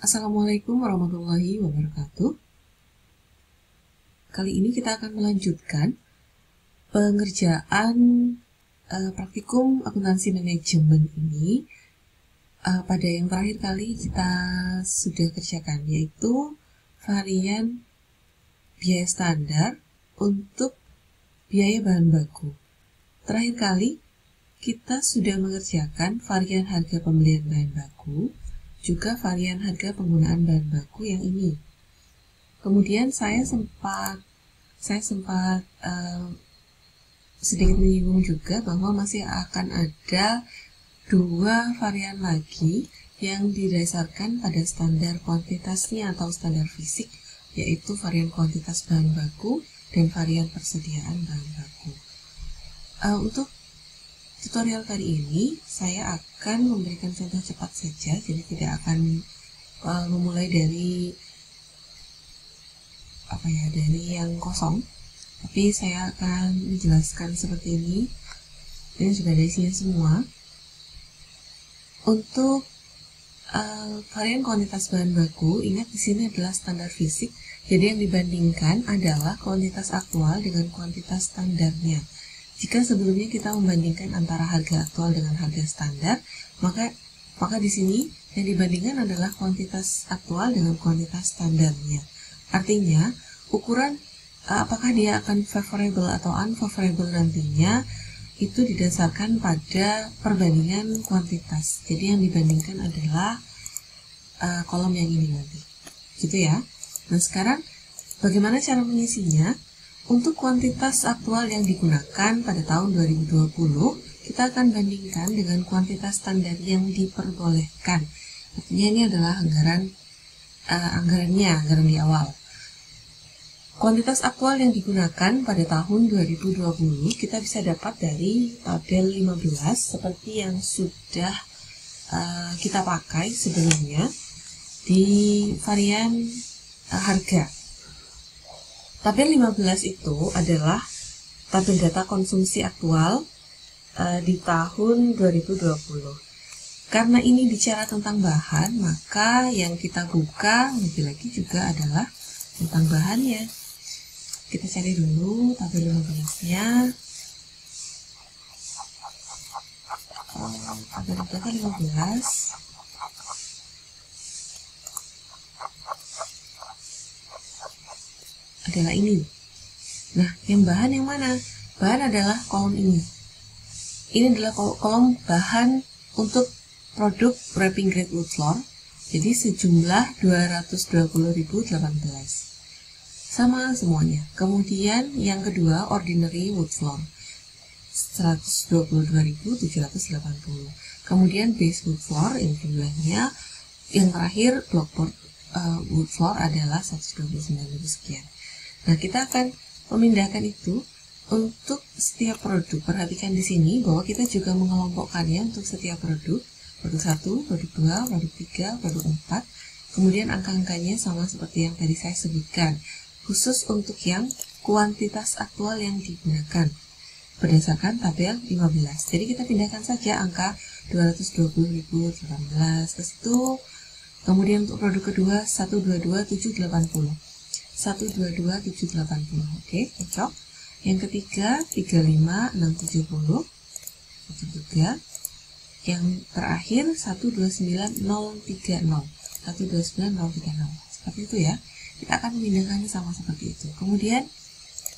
Assalamualaikum warahmatullahi wabarakatuh. Kali ini kita akan melanjutkan pengerjaan praktikum akuntansi manajemen ini. Pada yang terakhir kali kita sudah kerjakan, yaitu varian biaya standar untuk biaya bahan baku. Terakhir kali kita sudah mengerjakan varian harga pembelian bahan baku, juga varian harga penggunaan bahan baku yang ini. Kemudian saya sempat sedikit menyinggung juga bahwa masih akan ada dua varian lagi yang didasarkan pada standar kuantitasnya atau standar fisik, yaitu varian kuantitas bahan baku dan varian persediaan bahan baku. Untuk tutorial kali ini saya akan memberikan contoh cepat saja, jadi tidak akan memulai dari yang kosong, tapi saya akan menjelaskan seperti ini. Ini sudah ada isinya semua. Untuk varian kuantitas bahan baku, ingat di sini adalah standar fisik, jadi yang dibandingkan adalah kuantitas aktual dengan kuantitas standarnya. Jika sebelumnya kita membandingkan antara harga aktual dengan harga standar, maka di sini yang dibandingkan adalah kuantitas aktual dengan kuantitas standarnya. Artinya, ukuran apakah dia akan favorable atau unfavorable nantinya itu didasarkan pada perbandingan kuantitas. Jadi yang dibandingkan adalah kolom yang ini nanti. Gitu ya. Nah, sekarang bagaimana cara mengisinya? Untuk kuantitas aktual yang digunakan pada tahun 2020, kita akan bandingkan dengan kuantitas standar yang diperbolehkan. Artinya ini adalah anggaran di awal. Kuantitas aktual yang digunakan pada tahun 2020 kita bisa dapat dari tabel 15 seperti yang sudah kita pakai sebelumnya di varian harga. Tabel 15 itu adalah tabel data konsumsi aktual di tahun 2020. Karena ini bicara tentang bahan, maka yang kita buka lagi-lagi juga adalah tentang bahannya. Kita cari dulu tabel 15-nya. Tabel data 15. Adalah ini. Nah, yang bahan yang mana? Bahan adalah kolom ini. Ini adalah kolom bahan untuk produk wrapping grade wood floor. Jadi sejumlah 220.018. Sama semuanya. Kemudian yang kedua ordinary wood floor. 122.780. Kemudian base wood floor ini jumlahnya. Yang terakhir blockboard wood floor adalah 129.000 sekian. Nah, kita akan memindahkan itu untuk setiap produk. Perhatikan di sini bahwa kita juga mengelompokkannya untuk setiap produk. Produk 1, produk 2, produk 3, produk 4. Kemudian angka-angkanya sama seperti yang tadi saya sebutkan. Khusus untuk yang kuantitas aktual yang digunakan. Berdasarkan tabel 15. Jadi kita pindahkan saja angka 220.018 ke situ. Kemudian untuk produk kedua 122.780. 122.780. Oke, cocok. Yang ketiga 35.670. Cocok juga. Yang terakhir 129.030. 129.030. Seperti itu ya. Kita akan memindahkannya sama seperti itu. Kemudian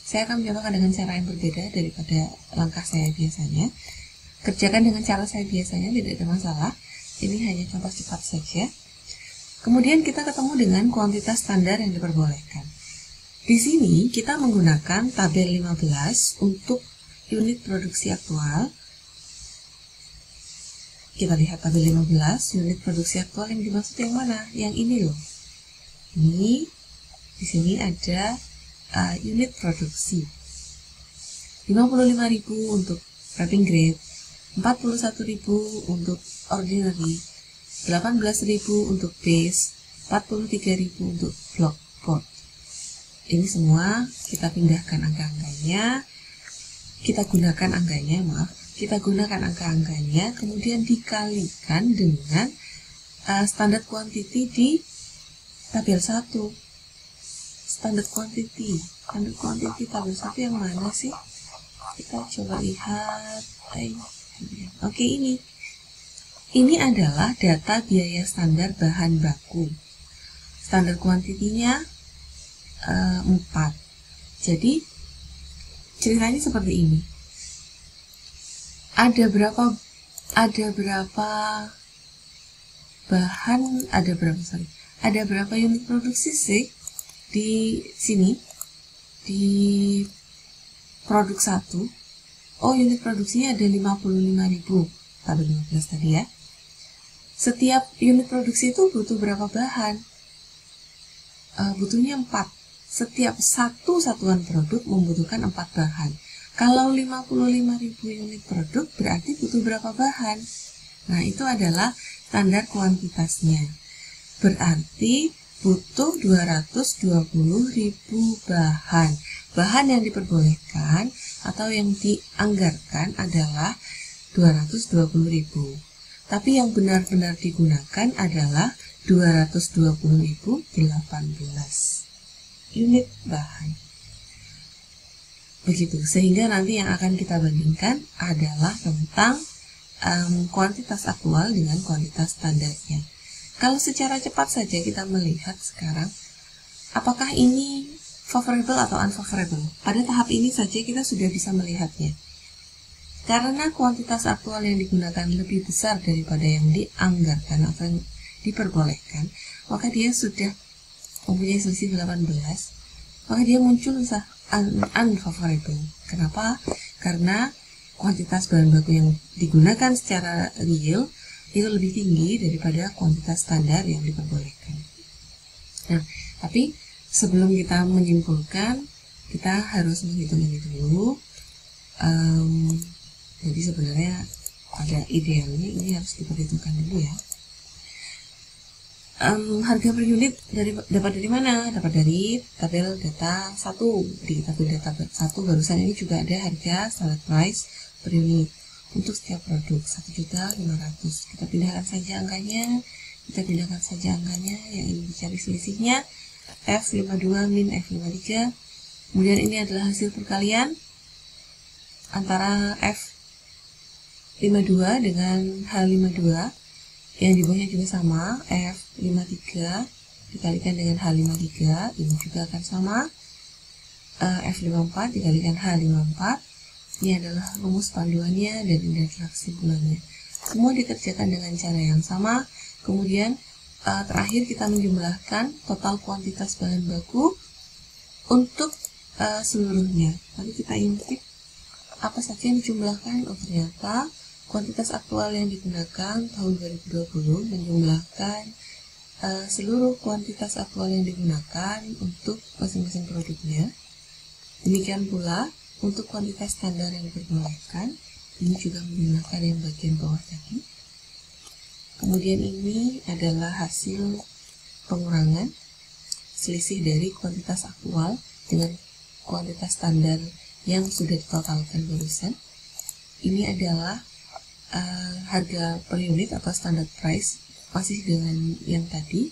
saya akan mencontohkan dengan cara yang berbeda daripada langkah saya biasanya. Kerjakan dengan cara saya biasanya, tidak ada masalah. Ini hanya contoh cepat saja. Kemudian kita ketemu dengan kuantitas standar yang diperbolehkan. Di sini kita menggunakan tabel 15 untuk unit produksi aktual. Kita lihat tabel 15, unit produksi aktual yang dimaksud yang mana? Yang ini loh. Ini di sini ada unit produksi. 55.000 untuk wrapping grade, 41.000 untuk ordinary, 18.000 untuk base, 43.000 untuk blockboard. Ini semua kita pindahkan angka-angkanya, kita gunakan angka-angkanya, kemudian dikalikan dengan standar quantity di tabel 1, standar quantity. Standar quantity tabel 1 yang mana sih? Kita coba lihat. Oke, ini adalah data biaya standar bahan baku. Standar kuantitinya 4. Jadi ceritanya seperti ini. Ada berapa unit produksi sih di sini di produk 1. Oh, unit produksinya ada 55.000 tabel 15 tadi ya. Setiap unit produksi itu butuh berapa bahan? Butuhnya 4. Setiap satu satuan produk membutuhkan 4 bahan. Kalau 55.000 unit produk berarti butuh berapa bahan? Nah, itu adalah standar kuantitasnya. Berarti butuh 220.000 bahan. Bahan yang diperbolehkan atau yang dianggarkan adalah 220.000. Tapi yang benar-benar digunakan adalah 220.018 unit bahan. Begitu, sehingga nanti yang akan kita bandingkan adalah tentang kuantitas aktual dengan kuantitas standarnya. Kalau secara cepat saja kita melihat sekarang, apakah ini favorable atau unfavorable? Pada tahap ini saja kita sudah bisa melihatnya. Karena kuantitas aktual yang digunakan lebih besar daripada yang dianggarkan atau yang diperbolehkan, maka dia sudah mempunyai selisih 18, maka dia muncul unfavorable. Kenapa? Karena kuantitas bahan baku yang digunakan secara real itu lebih tinggi daripada kuantitas standar yang diperbolehkan. Nah, tapi sebelum kita menyimpulkan, kita harus menghitung ini dulu. Jadi sebenarnya pada idealnya ini harus diperhitungkan dulu ya. Harga per unit dapat dari mana? Dapat dari tabel data 1. Di tabel data 1 barusan ini juga ada harga standard price per unit untuk setiap produk 1.500.000. Kita pindahkan saja angkanya. Yang ini dicari selisihnya F52 min F53. Kemudian ini adalah hasil perkalian antara F52 dengan H52. Yang di bawahnya juga sama, F53 dikalikan dengan H53, ini juga akan sama, F54 dikalikan H54. Ini adalah rumus panduannya dan ini adalah kesimpulannya. Semua dikerjakan dengan cara yang sama. Kemudian terakhir kita menjumlahkan total kuantitas bahan baku untuk seluruhnya. Lalu kita intip apa saja yang dijumlahkan. Oh, ternyata kuantitas aktual yang digunakan tahun 2020 menjumlahkan seluruh kuantitas aktual yang digunakan untuk masing-masing produknya. Demikian pula untuk kuantitas standar yang diperbolehkan, ini juga menggunakan yang bagian bawah tadi. Kemudian ini adalah hasil pengurangan selisih dari kuantitas aktual dengan kuantitas standar yang sudah ditotalkan barusan. Ini adalah harga per unit atau standard price, masih dengan yang tadi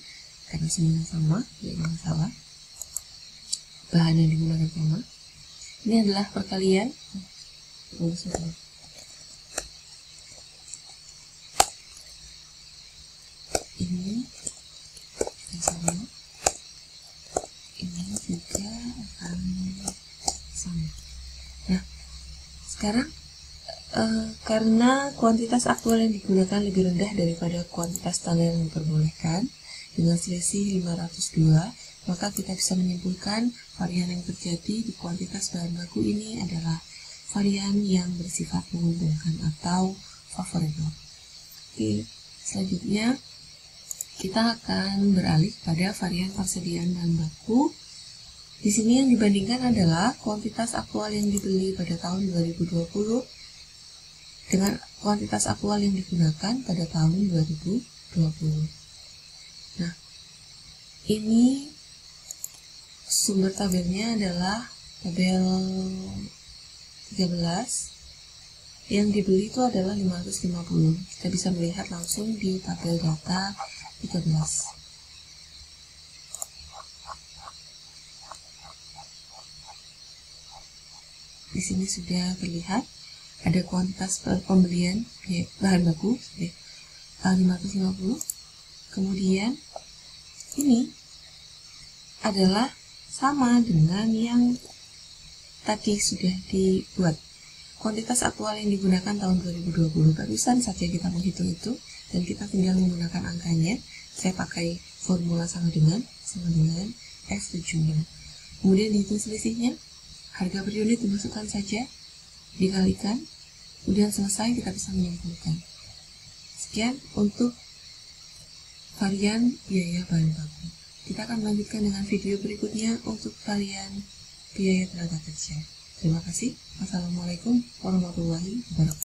karena semuanya sama, tidak ada masalah, bahan yang digunakan sama. Ini adalah perkalian ini sama, ini juga akan sama. Nah, sekarang karena kuantitas aktual yang digunakan lebih rendah daripada kuantitas standar yang diperbolehkan dengan selisih 502, maka kita bisa menyimpulkan varian yang terjadi di kuantitas bahan baku ini adalah varian yang bersifat menguntungkan atau favorable. Oke, selanjutnya kita akan beralih pada varian persediaan bahan baku. Di sini yang dibandingkan adalah kuantitas aktual yang dibeli pada tahun 2020 dengan kuantitas aktual yang digunakan pada tahun 2020. Nah, ini sumber tabelnya adalah tabel 13. Yang dibeli itu adalah 550. Kita bisa melihat langsung di tabel data 13. di sini sudah terlihat ada kuantitas pembelian bahan baku 550. Kemudian ini adalah sama dengan yang tadi sudah dibuat. Kuantitas aktual yang digunakan tahun 2020, barusan saja kita menghitung itu dan kita tinggal menggunakan angkanya. Saya pakai formula sama dengan X7. Kemudian dihitung selisihnya, harga per unit dimasukkan saja, dikalikan, kemudian selesai, kita bisa menyimpulkan. Sekian untuk varian biaya bahan baku. Kita akan melanjutkan dengan video berikutnya untuk varian biaya tenaga kerja. Terima kasih. Wassalamualaikum warahmatullahi wabarakatuh.